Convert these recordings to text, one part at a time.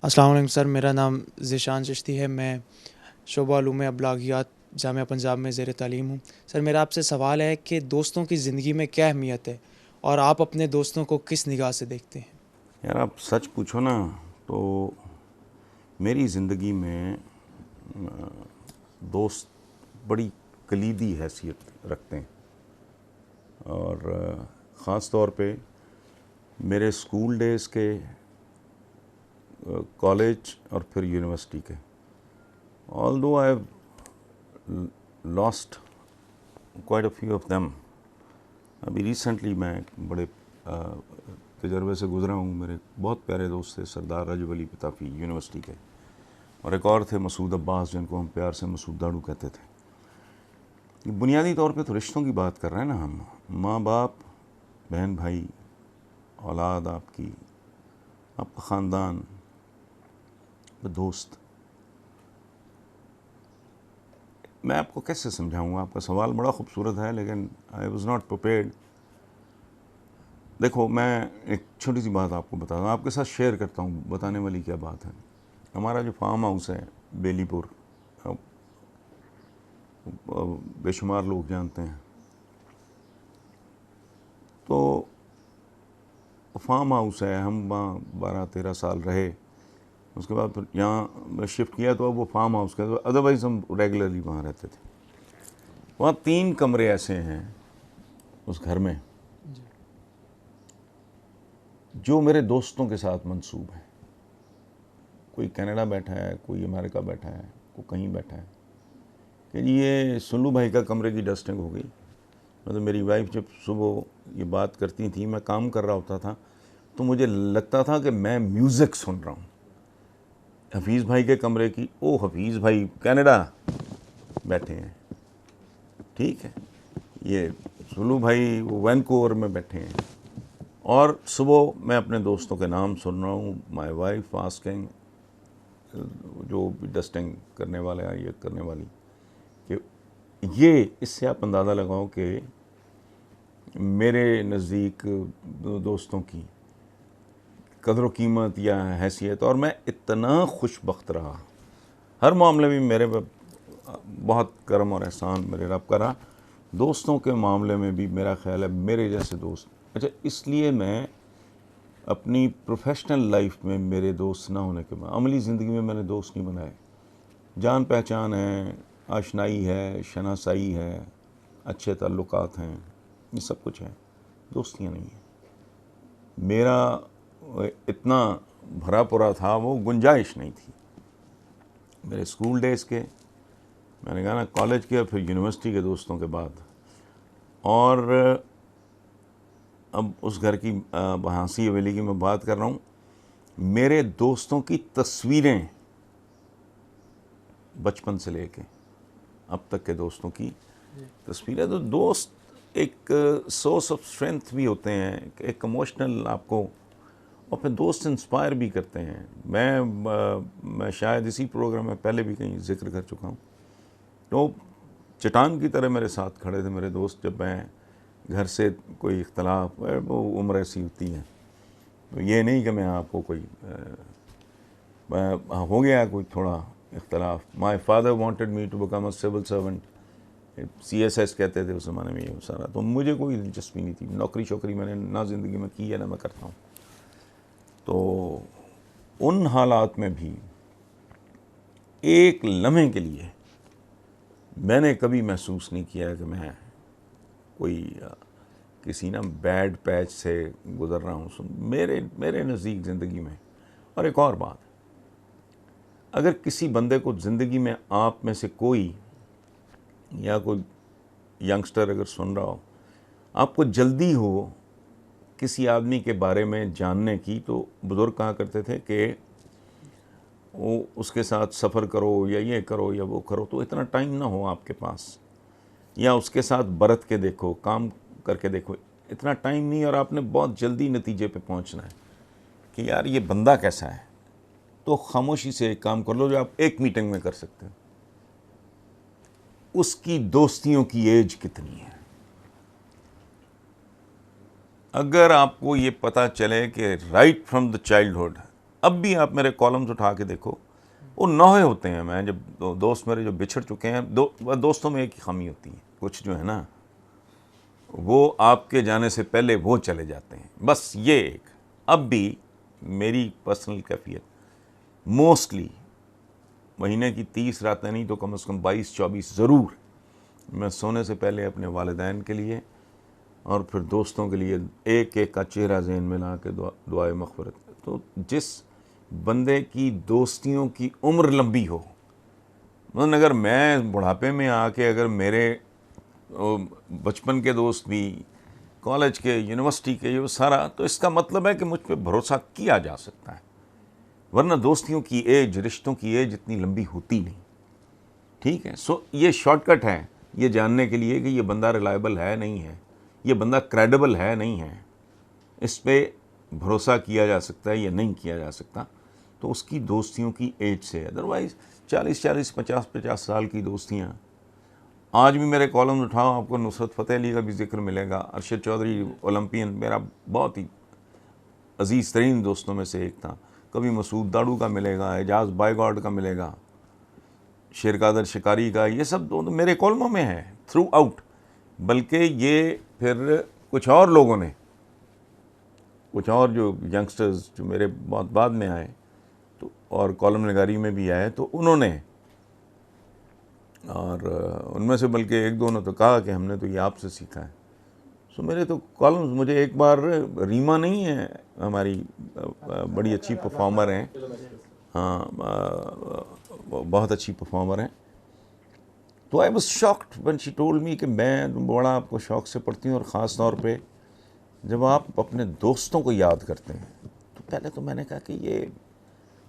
السلام علیکم سر، میرا نام ذیشان چشتی ہے. میں شعبہ علوم ابلاغیات جامعہ پنجاب میں زیر تعلیم ہوں. سر میرا آپ سے سوال ہے کہ دوستوں کی زندگی میں کیا اہمیت ہے اور آپ اپنے دوستوں کو کس نگاہ سے دیکھتے ہیں؟ یار آپ سچ پوچھو نا تو میری زندگی میں دوست بڑی کلیدی حیثیت رکھتے ہیں، اور خاص طور پہ میرے اسکول ڈیز کے، کالج اور پھر یونیورسٹی کے. Although I have lost quite a few of them. ابھی ریسنٹلی میں بڑے تجربے سے گزرا ہوں. میرے بہت پیارے دوست تھے سردار رجب علی پتافی یونیورسٹی کے، اور ایک اور تھے مسعود عباس جن کو ہم پیار سے مسعود داڑو کہتے تھے. بنیادی طور پہ تو رشتوں کی بات کر رہے ہیں نا ہم، ماں باپ، بہن بھائی، اولاد آپ کی، آپ کا خاندان، دوست. میں آپ کو کیسے سمجھاؤں گا؟ آپ کا سوال بڑا خوبصورت ہے لیکن آئی واز ناٹ پریپیئرڈ. دیکھو میں ایک چھوٹی سی بات آپ کو بتا دوں، آپ کے ساتھ شیئر کرتا ہوں. بتانے والی کیا بات ہے. ہمارا جو فارم ہاؤس ہے بیلی پور، بے شمار لوگ جانتے ہیں، تو فارم ہاؤس ہے. ہم وہاں 12-13 سال رہے. اس کے بعد پھر یہاں شفٹ کیا تو اب وہ فارم ہاؤس کا، ادروائز ہم ریگولرلی وہاں رہتے تھے. وہاں 3 کمرے ایسے ہیں اس گھر میں جو میرے دوستوں کے ساتھ منسوب ہیں. کوئی کینیڈا بیٹھا ہے، کوئی امریکہ بیٹھا ہے، کوئی کہیں بیٹھا ہے کہ یہ سلو بھائی کا کمرے کی ڈسٹنگ ہو گئی. مطلب میری وائف جب صبح یہ بات کرتی تھی، میں کام کر رہا ہوتا تھا تو مجھے لگتا تھا کہ میں میوزک سن رہا ہوں. حفیظ بھائی کے کمرے کی، او حفیظ بھائی کینیڈا بیٹھے ہیں، ٹھیک ہے. یہ سلو بھائی وینکوور میں بیٹھے ہیں. اور صبح میں اپنے دوستوں کے نام سن رہا ہوں. مائی وائف آسکنگ، جو بھی ڈسٹنگ کرنے والا ہے، یہ کرنے والی، کہ یہ اس سے آپ اندازہ لگاؤ کہ میرے نزدیک دوستوں کی قدر و قیمت یا حیثیت. اور میں اتنا خوش بخت رہا، ہر معاملے میں میرے بہت کرم اور احسان میرے رب کا رہا. دوستوں کے معاملے میں بھی میرا خیال ہے میرے جیسے دوست. اچھا، اس لیے میں اپنی پروفیشنل لائف میں میرے دوست نہ ہونے کے بعد عملی زندگی میں میں نے دوست نہیں بنائے. جان پہچان ہے، آشنائی ہے، شناسائی ہے، اچھے تعلقات ہیں، یہ سب کچھ ہے، دوستیاں نہیں ہیں. میرا اتنا بھرا پورا تھا، وہ گنجائش نہیں تھی. میرے اسکول ڈیز کے، میں نے کہا نا کالج کے، پھر یونیورسٹی کے دوستوں کے بعد. اور اب اس گھر کی ہانسی حویلی کی میں بات کر رہا ہوں. میرے دوستوں کی تصویریں بچپن سے لے کے اب تک کے دوستوں کی تصویریں. تو دوست ایک سورس آف اسٹرینتھ بھی ہوتے ہیں، ایک ایموشنل آپ کو، اور پھر دوست انسپائر بھی کرتے ہیں. میں شاید اسی پروگرام میں پہلے بھی کہیں ذکر کر چکا ہوں. تو چٹان کی طرح میرے ساتھ کھڑے تھے میرے دوست. جب میں گھر سے کوئی اختلاف، وہ عمر ایسی ہوتی ہے، تو یہ نہیں کہ میں آپ کو کوئی ہو گیا کوئی تھوڑا اختلاف. My father wanted me to become a civil servant, CSS کہتے تھے اس زمانے میں. یہ سارا تو مجھے کوئی دلچسپی نہیں تھی. نوکری شوکری میں نے نہ زندگی میں کی ہے نہ میں کرتا ہوں. تو ان حالات میں بھی ایک لمحے کے لیے میں نے کبھی محسوس نہیں کیا کہ میں کوئی کسی نا بیڈ پیچ سے گزر رہا ہوں میرے نزدیک زندگی میں. اور ایک اور بات، اگر کسی بندے کو زندگی میں آپ میں سے کوئی، یا کوئی ینگسٹر اگر سن رہا ہو، آپ کو جلدی ہو کسی آدمی کے بارے میں جاننے کی، تو بزرگ کہا کرتے تھے کہ وہ اس کے ساتھ سفر کرو یا یہ کرو یا وہ کرو تو اتنا ٹائم نہ ہو آپ کے پاس، یا اس کے ساتھ برت کے دیکھو، کام کر کے دیکھو، اتنا ٹائم نہیں. اور آپ نے بہت جلدی نتیجے پہ پہنچنا ہے کہ یار یہ بندہ کیسا ہے. تو خاموشی سے ایک کام کر لو جو آپ ایک میٹنگ میں کر سکتے ہو. اس کی دوستیوں کی ایج کتنی ہے. اگر آپ کو یہ پتہ چلے کہ رائٹ فرام دا چائلڈہڈ اب بھی آپ میرے کالمز اٹھا کے دیکھو، وہ نوحے ہوتے ہیں. میں جب دوست میرے جو بچھڑ چکے ہیں، دوستوں میں ایک ہی خامی ہوتی ہے، کچھ جو ہے نا وہ آپ کے جانے سے پہلے وہ چلے جاتے ہیں، بس یہ ایک. اب بھی میری پرسنل کیفیت موسٹلی مہینے کی 30 راتیں نہیں تو کم از کم 22-24 ضرور میں سونے سے پہلے اپنے والدین کے لیے اور پھر دوستوں کے لیے ایک ایک کا چہرہ ذہن میں لا کے دعائے مغفرت. تو جس بندے کی دوستیوں کی عمر لمبی ہو، مثلاً اگر میں بڑھاپے میں آ کے اگر میرے بچپن کے دوست بھی، کالج کے، یونیورسٹی کے، یہ سارا، تو اس کا مطلب ہے کہ مجھ پہ بھروسہ کیا جا سکتا ہے. ورنہ دوستیوں کی ایج، رشتوں کی ایج اتنی لمبی ہوتی نہیں. ٹھیک ہے. سو یہ شارٹ کٹ ہے یہ جاننے کے لیے کہ یہ بندہ ریلائبل ہے نہیں ہے، یہ بندہ کریڈیبل ہے نہیں ہے، اس پہ بھروسہ کیا جا سکتا ہے یا نہیں کیا جا سکتا. تو اس کی دوستیوں کی ایج سے. ادروائز 40-50 سال کی دوستیاں. آج بھی میرے کالم اٹھاؤ، آپ کو نصرت فتح علی کا بھی ذکر ملے گا. ارشد چودھری اولمپئن میرا بہت ہی عزیز ترین دوستوں میں سے ایک تھا. کبھی مسعود داڑو کا ملے گا، اعجاز بائی گاڈ کا ملے گا، شیر قادر شکاری کا. یہ سب میرے کالموں میں ہے تھرو آؤٹ. بلکہ یہ پھر کچھ اور لوگوں نے، کچھ اور جو ینگسٹرز جو میرے بہت بعد میں آئے تو اور کالم نگاری میں بھی آئے، تو انہوں نے، اور ان میں سے بلکہ ایک دو نے تو کہا کہ ہم نے تو یہ آپ سے سیکھا ہے. سو میرے تو کالمز، مجھے ایک بار ریما نہیں ہے ہماری بڑی اچھی پرفارمر ہیں، ہاں بہت اچھی پرفارمر ہیں. تو I was shocked when she told me کہ میں بڑا آپ کو شوق سے پڑھتی ہوں، اور خاص طور پہ جب آپ اپنے دوستوں کو یاد کرتے ہیں. تو پہلے تو میں نے کہا کہ یہ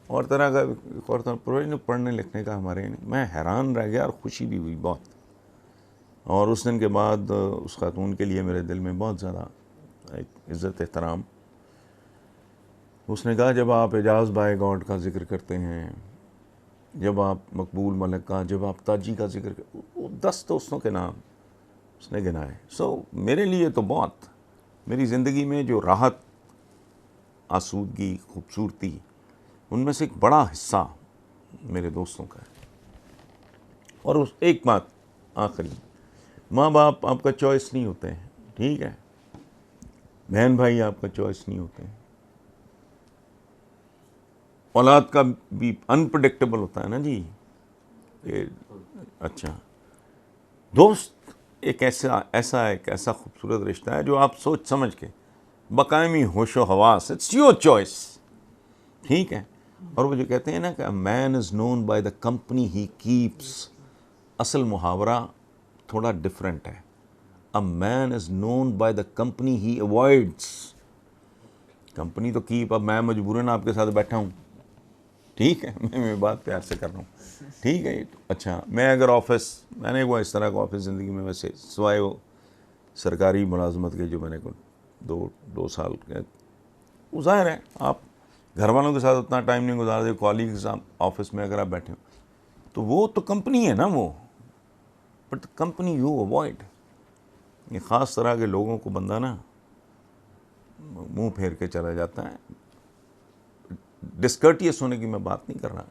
اور طرح کا اور طرح پڑھنے لکھنے کا ہمارے نہیں. میں حیران رہ گیا اور خوشی بھی ہوئی بہت. اور اس دن کے بعد اس خاتون کے لیے میرے دل میں بہت زیادہ ایک عزت احترام. اس نے کہا جب آپ اعجاز بائی گاڈ کا ذکر کرتے ہیں، جب آپ مقبول ملک کا، جب آپ تاجی کا ذکر کرتے، وہ 10 دوستوں کے نام اس نے گنائے. سو میرے لیے تو بہت، میری زندگی میں جو راحت، آسودگی، خوبصورتی، ان میں سے ایک بڑا حصہ میرے دوستوں کا ہے. اور اس ایک بات آخری، ماں باپ آپ کا چوائس نہیں ہوتے ہیں، ٹھیک ہے، بہن بھائی آپ کا چوائس نہیں ہوتے ہیں، اولاد کا بھی انپریڈکٹیبل ہوتا ہے نا جی. اچھا، دوست ایک ایسا خوبصورت رشتہ ہے جو آپ سوچ سمجھ کے بقائمی ہوش و حواس، اٹس یور چوائس، ٹھیک ہے. اور وہ جو کہتے ہیں نا کہ man is known by the company he keeps, اصل محاورہ تھوڑا ڈفرینٹ ہے. A man is known by the company he avoids. Company تو کیپ، اب میں مجبوراً آپ کے ساتھ بیٹھا ہوں، ٹھیک ہے، میں بات پیار سے کر رہا ہوں، ٹھیک ہے. اچھا، میں اگر آفس، میں نے وہ اس طرح کا آفس زندگی میں ویسے سوائے وہ سرکاری ملازمت کے جو میں نے دو سال کے، وہ ظاہر ہے آپ گھر والوں کے ساتھ اتنا ٹائم نہیں گزارتے، کالیگز آفس میں اگر آپ بیٹھے ہو تو وہ تو کمپنی ہے نا وہ، بٹ کمپنی یو اوائڈ. یہ خاص طرح کے لوگوں کو بندہ نا منہ پھیر کے چلا جاتا ہے. ڈسکرٹیس ہونے کی میں بات نہیں کر رہا،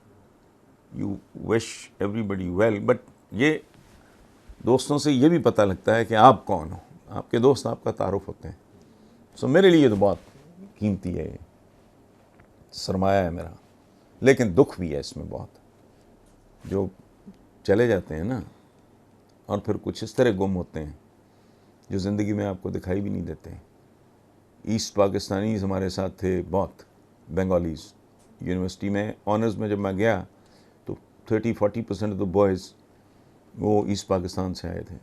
you wish everybody well, but یہ دوستوں سے یہ بھی پتہ لگتا ہے کہ آپ کون ہو، آپ کے دوست آپ کا تعارف ہوتے ہیں. سو میرے لیے تو بہت قیمتی ہے، سرمایہ ہے میرا. لیکن دکھ بھی ہے اس میں بہت، جو چلے جاتے ہیں نا، اور پھر کچھ اس طرح گم ہوتے ہیں جو زندگی میں آپ کو دکھائی بھی نہیں دیتے. ایسٹ پاکستانیز ہمارے ساتھ تھے بہت، بنگالیز. یونیورسٹی میں آنرز میں جب میں گیا تو 30-40% آف دا بوائز وہ ایسٹ پاکستان سے آئے تھے.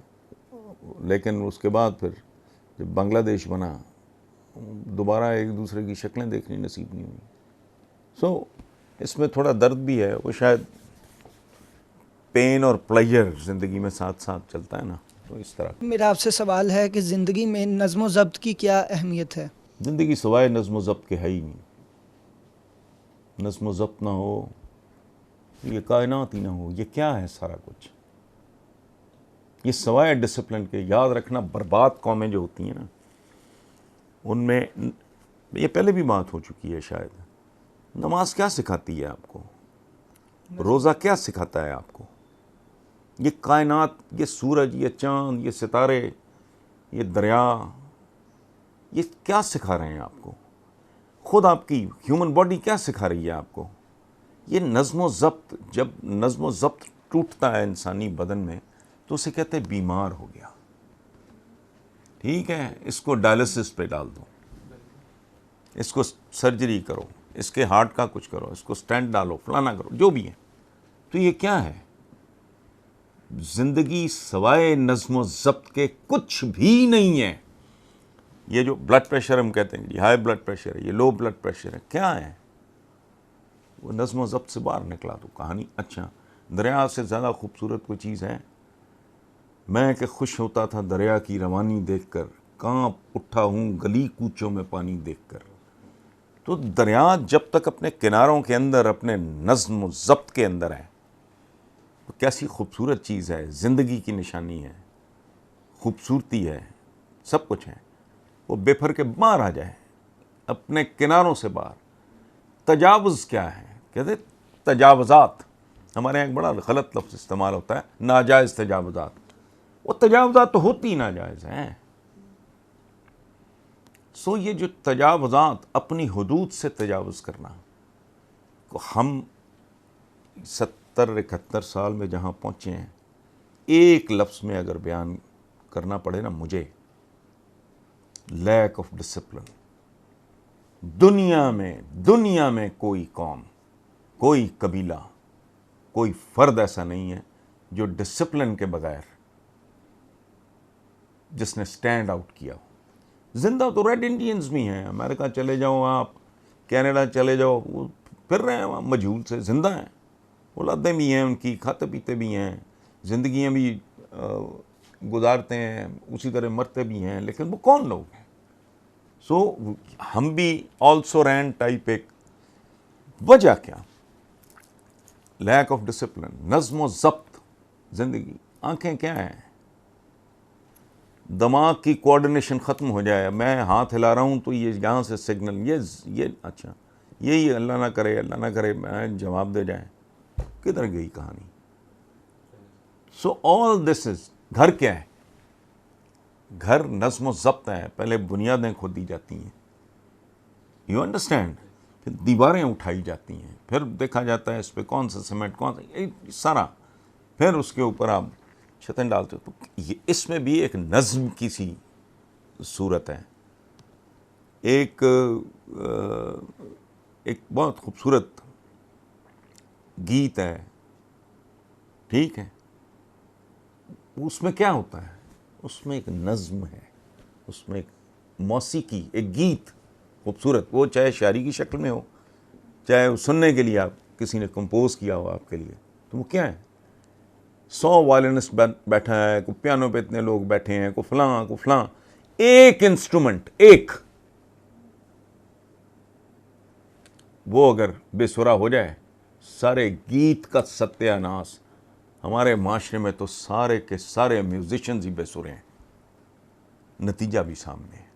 لیکن اس کے بعد پھر جب بنگلہ دیش بنا، دوبارہ ایک دوسرے کی شکلیں دیکھنی نصیب نہیں ہوئی. سو اس میں تھوڑا درد بھی ہے، وہ شاید پین اور پلیجر زندگی میں ساتھ ساتھ چلتا ہے نا، تو اس طرح. میرا آپ سے سوال ہے کہ زندگی میں نظم و ضبط کی کیا اہمیت ہے؟ زندگی سوائے نظم و ضبط کے ہے ہی نہیں. نظم و ضبط نہ ہو، یہ کائنات ہی نہ ہو، یہ کیا ہے سارا کچھ؟ یہ سوائے ڈسپلن کے، یاد رکھنا برباد قومیں جو ہوتی ہیں نا، ان میں یہ پہلے بھی بات ہو چکی ہے شاید، نماز کیا سکھاتی ہے آپ کو؟ روزہ کیا سکھاتا ہے آپ کو؟ یہ کائنات، یہ سورج، یہ چاند، یہ ستارے، یہ دریا، یہ کیا سکھا رہے ہیں آپ کو؟ خود آپ کی ہیومن باڈی کیا سکھا رہی ہے آپ کو؟ یہ نظم و ضبط، جب نظم و ضبط ٹوٹتا ہے انسانی بدن میں تو اسے کہتے ہیں بیمار ہو گیا. ٹھیک ہے، اس کو ڈائلسس پہ ڈال دو، اس کو سرجری کرو، اس کے ہارٹ کا کچھ کرو، اس کو سٹینٹ ڈالو، فلانا کرو، جو بھی ہے. تو یہ کیا ہے؟ زندگی سوائے نظم و ضبط کے کچھ بھی نہیں ہے. یہ جو بلڈ پریشر ہم کہتے ہیں، یہ ہائی بلڈ پریشر ہے، یہ لو بلڈ پریشر ہے، کیا ہے؟ وہ نظم و ضبط سے باہر نکلا تو کہانی. اچھا، دریا سے زیادہ خوبصورت کوئی چیز ہے؟ میں کہ خوش ہوتا تھا دریا کی روانی دیکھ کر، کانپ اٹھا ہوں گلی کوچوں میں پانی دیکھ کر. تو دریا جب تک اپنے کناروں کے اندر، اپنے نظم و ضبط کے اندر ہے تو کیسی خوبصورت چیز ہے، زندگی کی نشانی ہے، خوبصورتی ہے، سب کچھ ہے. وہ بے پھر کے باہر آ جائے، اپنے کناروں سے باہر. تجاوز کیا ہے؟ کہتے تجاوزات. ہمارے یہاں ایک بڑا غلط لفظ استعمال ہوتا ہے، ناجائز تجاوزات. وہ تجاوزات تو ہوتی ناجائز ہیں. سو یہ جو تجاوزات، اپنی حدود سے تجاوز کرنا، کو ہم 70-71 سال میں جہاں پہنچے ہیں، ایک لفظ میں اگر بیان کرنا پڑے نا مجھے، لیک آف ڈسپلن. دنیا میں کوئی قوم، کوئی قبیلہ، کوئی فرد ایسا نہیں ہے جو ڈسپلن کے بغیر جس نے سٹینڈ آؤٹ کیا ہو. زندہ تو ریڈ انڈینز بھی ہیں، امریکہ چلے جاؤ آپ، کینیڈا چلے جاؤ، وہ پھر رہے ہیں وہاں مجہول سے، زندہ ہیں، اولادیں بھی ہیں ان کی، کھاتے پیتے بھی ہیں، زندگیاں بھی گزارتے ہیں، اسی طرح مرتے بھی ہیں. لیکن وہ کون لوگ ہیں؟ سو ہم بھی آلسو رین ٹائپ. ایک وجہ کیا؟ لیک آف ڈسپلن، نظم و ضبط. زندگی، آنکھیں کیا ہیں؟ دماغ کی کوآرڈینیشن ختم ہو جائے. میں ہاتھ ہلا رہا ہوں تو یہ یہاں سے سگنل، یہ اچھا، یہی اللہ نہ کرے میں جواب دے جائیں، کدھر گئی کہانی؟ سو آل دس از. گھر کیا ہے؟ گھر نظم و ضبط ہے. پہلے بنیادیں کھودی جاتی ہیں، یو انڈرسٹینڈ، پھر دیواریں اٹھائی جاتی ہیں، پھر دیکھا جاتا ہے اس پہ کون سا سیمنٹ، کون سا سارا، پھر اس کے اوپر آپ چھتیں ڈالتے ہو. تو یہ اس میں بھی ایک نظم کی سی صورت ہے. ایک بہت خوبصورت گیت ہے، ٹھیک ہے، اس میں کیا ہوتا ہے؟ اس میں ایک نظم ہے، اس میں ایک موسیقی، ایک گیت خوبصورت، وہ چاہے شاعری کی شکل میں ہو، چاہے وہ سننے کے لیے آپ کسی نے کمپوز کیا ہو آپ کے لیے. تو وہ کیا ہے؟ 100 وائلنسٹ بیٹھا ہے، کوئی پیانو پہ اتنے لوگ بیٹھے ہیں، کو فلاں، ایک انسٹرومنٹ، ایک، وہ اگر بے سرا ہو جائے، سارے گیت کا ستیہ ناس. ہمارے معاشرے میں تو سارے کے سارے میوزیشنز ہی بے سرے ہیں، نتیجہ بھی سامنے ہے.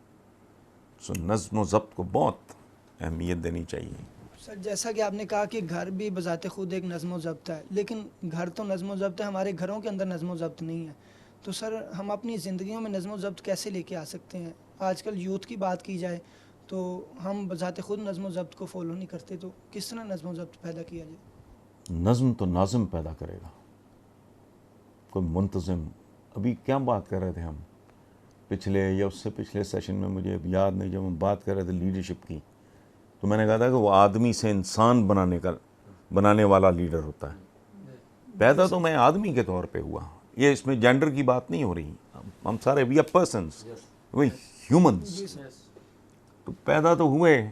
سو نظم و ضبط کو بہت اہمیت دینی چاہیے. سر جیسا کہ آپ نے کہا کہ گھر بھی بذات خود ایک نظم و ضبط ہے، لیکن گھر تو نظم و ضبط ہے، ہمارے گھروں کے اندر نظم و ضبط نہیں ہے. تو سر ہم اپنی زندگیوں میں نظم و ضبط کیسے لے کے آ سکتے ہیں؟ آج کل یوتھ کی بات کی جائے تو ہم بذات خود نظم و ضبط کو فالو نہیں کرتے، تو کس طرح نظم و ضبط پیدا کیا جائے؟ نظم تو ناظم پیدا کرے گا، کوئی منتظم. ابھی کیا بات کر رہے تھے ہم پچھلے یا اس سے پچھلے سیشن میں، مجھے اب یاد نہیں، جب ہم بات کر رہے تھے لیڈرشپ کی، تو میں نے کہا تھا کہ وہ آدمی سے انسان بنانے والا لیڈر ہوتا ہے. پیدا تو میں آدمی کے طور پہ ہوا، یہ اس میں جینڈر کی بات نہیں ہو رہی، ہم سارے we are persons, we humans. تو پیدا تو ہوئے،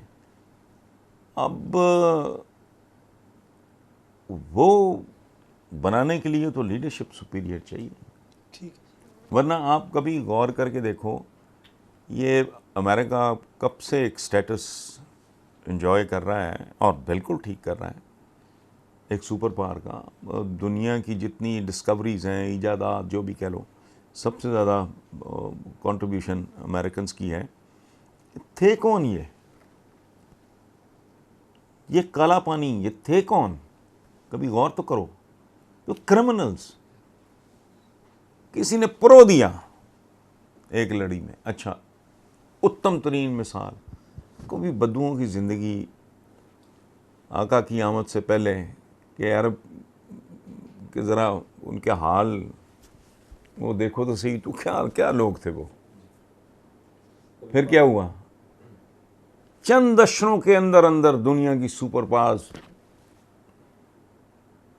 اب وہ بنانے کے لیے تو لیڈرشپ سپیریئر چاہیے. ٹھیک. ورنہ آپ کبھی غور کر کے دیکھو، یہ امریکہ کب سے ایک سٹیٹس انجوائے کر رہا ہے، اور بالکل ٹھیک کر رہا ہے، ایک سپر پاور کا. دنیا کی جتنی ڈسکوریز ہیں، ایجادات جو بھی کہہ لو، سب سے زیادہ کنٹریبیوشن امریکنز کی ہے. تھے کون یہ کالا پانی یہ تھے کون؟ کبھی غور تو کرو. تو کرمنلز کسی نے پرو دیا ایک لڑی میں. اچھا اتم ترین مثال کوئی بدوؤں کی زندگی آقا کی آمد سے پہلے کہ عرب کہ ذرا ان کے حال وہ دیکھو تو صحیح, تو کیا لوگ تھے وہ. پھر کیا ہوا؟ چند اشروں کے اندر اندر دنیا کی سپر پاورز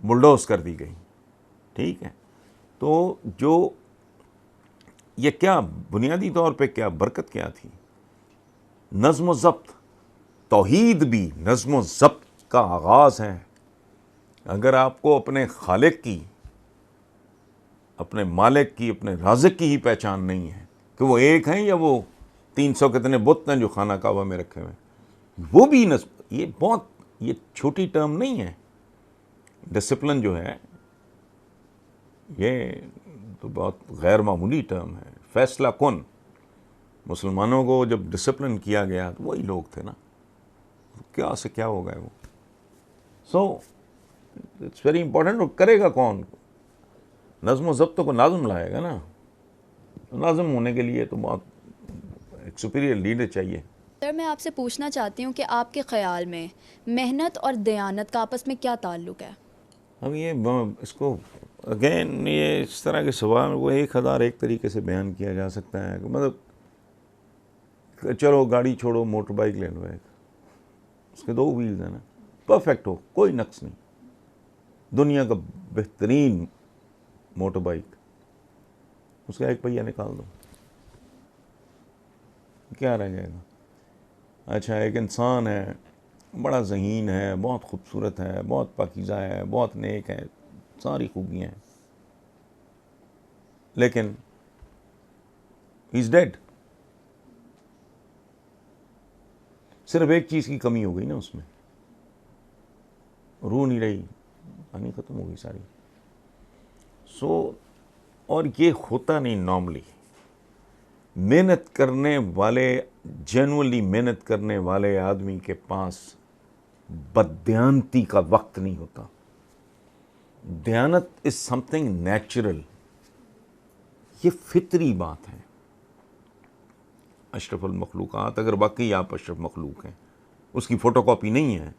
بلڈوز کر دی گئی. ٹھیک ہے, تو جو یہ کیا بنیادی طور پہ کیا برکت کیا تھی؟ نظم و ضبط. توحید بھی نظم و ضبط کا آغاز ہے. اگر آپ کو اپنے خالق کی, اپنے مالک کی, اپنے رازق کی ہی پہچان نہیں ہے کہ وہ ایک ہیں یا وہ 300 کتنے بت ہیں جو خانہ کعبہ میں رکھے ہوئے ہیں, وہ بھی نظم. یہ چھوٹی ٹرم نہیں ہے. ڈسپلن جو ہے یہ تو بہت غیر معمولی ٹرم ہے. فیصلہ کن مسلمانوں کو جب ڈسپلن کیا گیا تو وہی لوگ تھے نا, کیا سے کیا ہو گئے وہ. So it's very important. کرے گا کون؟ نظم و ضبط کو ناظم لائے گا نا. ناظم ہونے کے لیے تو بہت ایک سپیریئر لیڈر چاہیے. سر میں آپ سے پوچھنا چاہتی ہوں کہ آپ کے خیال میں محنت اور دیانت کا آپس میں کیا تعلق ہے؟ اب یہ اس کو اگین یہ اس طرح کے سوال کو 1000 ایک طریقے سے بیان کیا جا سکتا ہے. کہ مطلب چلو گاڑی چھوڑو, موٹر بائک لے لو ایک, اس کے 2 ویلز ہیں نا, پرفیکٹ ہو, کوئی نقص نہیں, دنیا کا بہترین موٹر بائک, اس کا ایک پہیہ نکال دو, کیا رہ جائے گا؟ اچھا ایک انسان ہے, بڑا ذہین ہے, بہت خوبصورت ہے, بہت پاکیزہ ہے, بہت نیک ہے, ساری خوبیاں ہیں, لیکن ہی از ڈیڈ. صرف ایک چیز کی کمی ہو گئی نا اس میں, روح نہیں رہی, پانی ختم ہو گئی ساری. سو اور یہ ہوتا نہیں نارملی. محنت کرنے والے, جینوئنلی محنت کرنے والے آدمی کے پاس بددیانتی کا وقت نہیں ہوتا. دیانت از سم تھنگ نیچرل, یہ فطری بات ہے. اشرف المخلوقات, اگر واقعی آپ اشرف مخلوق ہیں, اس کی فوٹو کاپی نہیں ہے,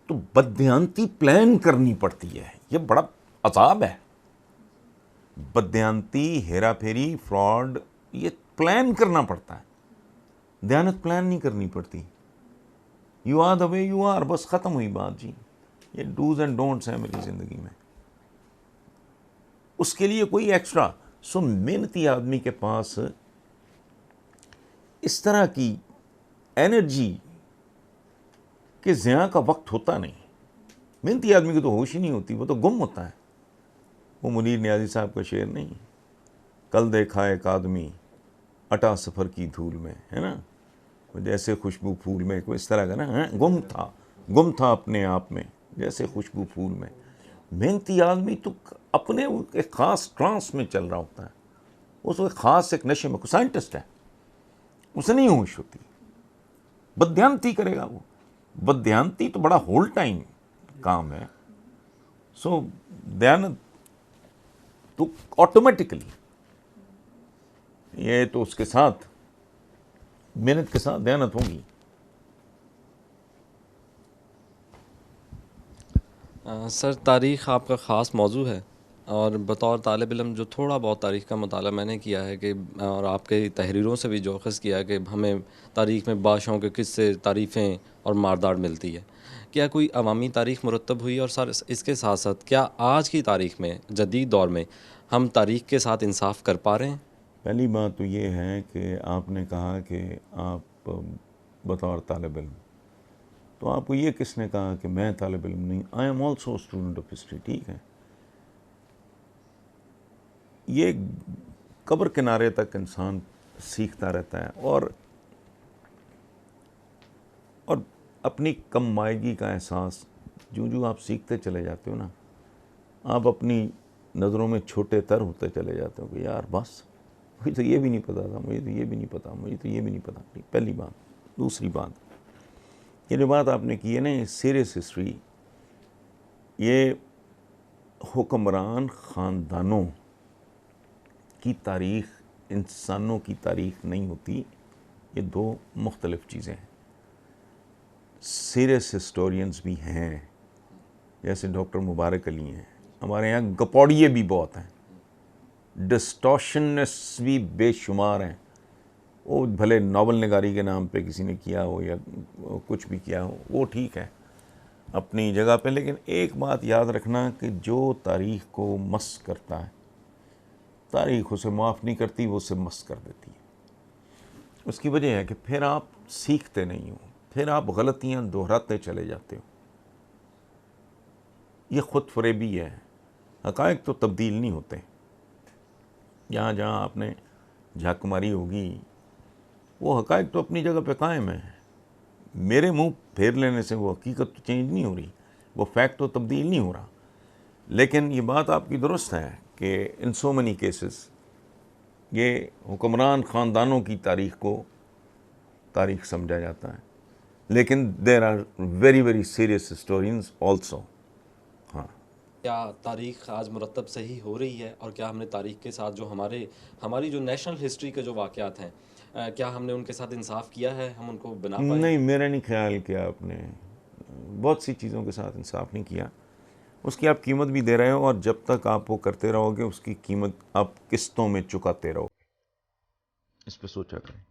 تو بددیانتی پلان کرنی پڑتی ہے. یہ بڑا عذاب ہے. بددیانتی, ہیرا پھیری, فراڈ, یہ پلان کرنا پڑتا ہے. دیانت پلان نہیں کرنی پڑتی. You are the way you are, بس ختم ہوئی بات جی. یہ ڈوز اینڈ ڈونٹس ہیں میری زندگی میں, اس کے لیے کوئی ایکسٹرا. سو محنتی آدمی کے پاس اس طرح کی انرجی کہ زیاں کا وقت ہوتا نہیں. محنتی آدمی کی تو ہوش ہی نہیں ہوتی, وہ تو گم ہوتا ہے. وہ منیر نیازی صاحب کا شعر نہیں, کل دیکھا ایک آدمی اٹا سفر کی دھول میں, ہے نا, جیسے خوشبو پھول میں, کوئی اس طرح کا نا, گم تھا اپنے آپ میں جیسے خوشبو پھول میں. محنتی آدمی تو اپنے ایک خاص ٹرانس میں چل رہا ہوتا ہے, اس ایک خاص ایک نشے میں. کوئی سائنٹسٹ ہے, اسے نہیں ہوش ہوتی. بددیانتی کرے گا وہ, بددیانتی تو بڑا ہول ٹائم کام ہے. سو دیانت تو آٹومیٹکلی, یہ تو اس کے ساتھ محنت کے ساتھ دیانت ہوگی. سر تاریخ آپ کا خاص موضوع ہے, اور بطور طالب علم جو تھوڑا بہت تاریخ کا مطالعہ میں نے کیا ہے کہ, اور آپ کے تحریروں سے بھی جو اخذ کیا ہے کہ ہمیں تاریخ میں بادشاہوں کے قصے, تعریفیں اور مارداڑ ملتی ہے. کیا کوئی عوامی تاریخ مرتب ہوئی؟ اور سر اس کے ساتھ ساتھ کیا آج کی تاریخ میں, جدید دور میں, ہم تاریخ کے ساتھ انصاف کر پا رہے ہیں؟ پہلی بات تو یہ ہے کہ آپ نے کہا کہ آپ بطور طالب علم, تو آپ کو یہ کس نے کہا کہ میں طالب علم نہیں؟ I am also student of history. ٹھیک ہے, یہ قبر کنارے تک انسان سیکھتا رہتا ہے, اور اپنی کم مائگی کا احساس جو آپ سیکھتے چلے جاتے ہو نا, آپ اپنی نظروں میں چھوٹے تر ہوتے چلے جاتے ہو کہ یار بس مجھے تو یہ بھی نہیں پتا تھا, مجھے تو یہ بھی نہیں پتا, مجھے تو یہ بھی نہیں پتا. پہلی بات. دوسری بات, یہ جو بات آپ نے کی ہے نا، یہ سیریس ہسٹری، یہ حکمران خاندانوں کی تاریخ انسانوں کی تاریخ نہیں ہوتی، یہ دو مختلف چیزیں ہیں. سیریس ہسٹورینز بھی ہیں جیسے ڈاکٹر مبارک علی ہیں، ہمارے یہاں گپوڑیے بھی بہت ہیں، ڈسٹورشنسٹ بھی بے شمار ہیں. وہ بھلے ناول نگاری کے نام پہ کسی نے کیا ہو یا کچھ بھی کیا ہو، وہ ٹھیک ہے اپنی جگہ پہ، لیکن ایک بات یاد رکھنا کہ جو تاریخ کو مس کرتا ہے، تاریخ اسے معاف نہیں کرتی، وہ اسے مس کر دیتی ہے. اس کی وجہ ہے کہ پھر آپ سیکھتے نہیں ہو، پھر آپ غلطیاں دہراتے چلے جاتے ہو. یہ خود فریبی ہے. حقائق تو تبدیل نہیں ہوتے. جہاں جہاں آپ نے جھک ماری ہوگی، وہ حقائق تو اپنی جگہ پہ قائم ہیں. میرے منہ پھیر لینے سے وہ حقیقت تو چینج نہیں ہو رہی، وہ فیکٹ تو تبدیل نہیں ہو رہا. لیکن یہ بات آپ کی درست ہے کہ ان سو مینی کیسز یہ حکمران خاندانوں کی تاریخ کو تاریخ سمجھا جاتا ہے، لیکن there are very very serious historians also. ہاں، کیا تاریخ آج مرتب صحیح ہو رہی ہے، اور کیا ہم نے تاریخ کے ساتھ جو ہماری جو نیشنل ہسٹری کے جو واقعات ہیں، کیا ہم نے ان کے ساتھ انصاف کیا ہے، ہم ان کو بنا پائے؟ نہیں، میرا نہیں خیال کہ آپ نے بہت سی چیزوں کے ساتھ انصاف نہیں کیا. اس کی آپ قیمت بھی دے رہے ہو، اور جب تک آپ وہ کرتے رہو گے اس کی قیمت آپ قسطوں میں چکاتے رہو. اس پہ سوچا کریں.